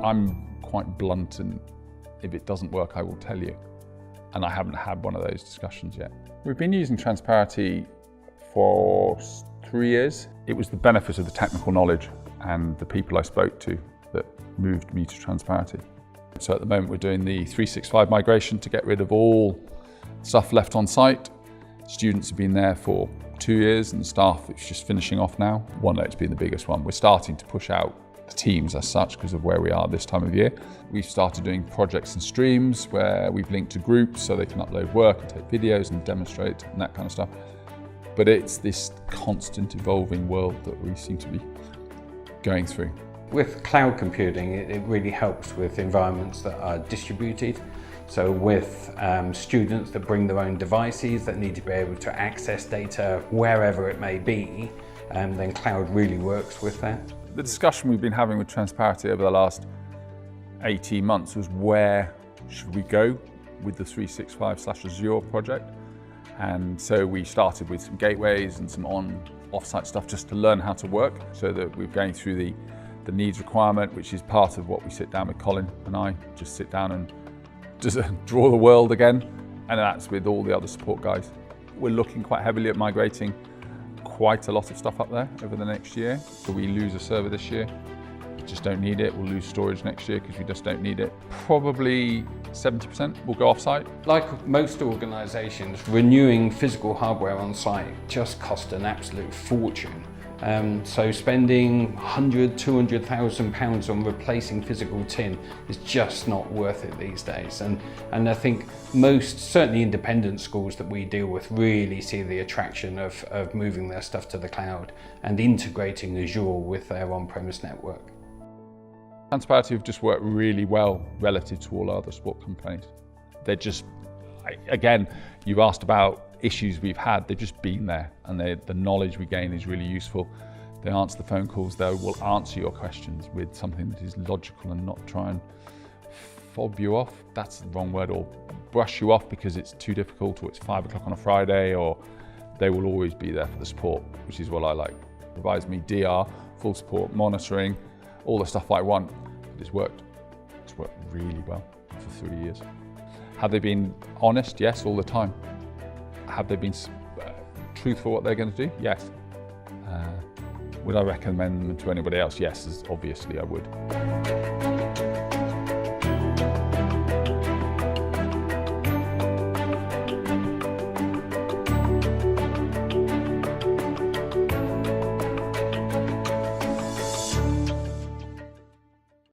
I'm quite blunt, and if it doesn't work, I will tell you. And I haven't had one of those discussions yet. We've been using Transparity for 3 years. It was the benefit of the technical knowledge and the people I spoke to that moved me to Transparity. So at the moment we're doing the 365 migration to get rid of all stuff left on site. Students have been there for 2 years and the staff is just finishing off now. OneNote's been the biggest one. We're starting to push out the teams as such because of where we are this time of year. We've started doing projects and streams where we've linked to groups so they can upload work and take videos and demonstrate and that kind of stuff. But it's this constant evolving world that we seem to be going through. With cloud computing, it really helps with environments that are distributed. So with students that bring their own devices that need to be able to access data wherever it may be, then cloud really works with that. The discussion we've been having with Transparity over the last 18 months was where should we go with the 365/Azure project. And so we started with some gateways and some off-site stuff just to learn how to work, so that we're going through the needs requirement, which is part of what we sit down with Colin and I, just sit down and just draw the world again. And that's with all the other support guys. We're looking quite heavily at migrating quite a lot of stuff up there over the next year. So we lose a server this year, we just don't need it. We'll lose storage next year because we just don't need it. Probably 70% will go off-site. Like most organisations, renewing physical hardware on site just costs an absolute fortune. So spending £100,000, £200,000 on replacing physical tin is just not worth it these days. And I think most, certainly independent schools that we deal with, really see the attraction of moving their stuff to the cloud and integrating Azure with their on-premise network. Transparity have just worked really well relative to all other support companies. They're just, again, you've asked about issues we've had, they've just been there, and the knowledge we gain is really useful. They answer the phone calls, they will answer your questions with something that is logical and not try and fob you off, that's the wrong word, or brush you off because it's too difficult or it's 5 o'clock on a Friday, or they will always be there for the support, which is what I like. Provides me DR, full support, monitoring, all the stuff I want. It's worked really well for 3 years. Have they been honest? Yes, all the time. Have they been truthful what they're going to do? Yes. Would I recommend them to anybody else? Yes, obviously I would.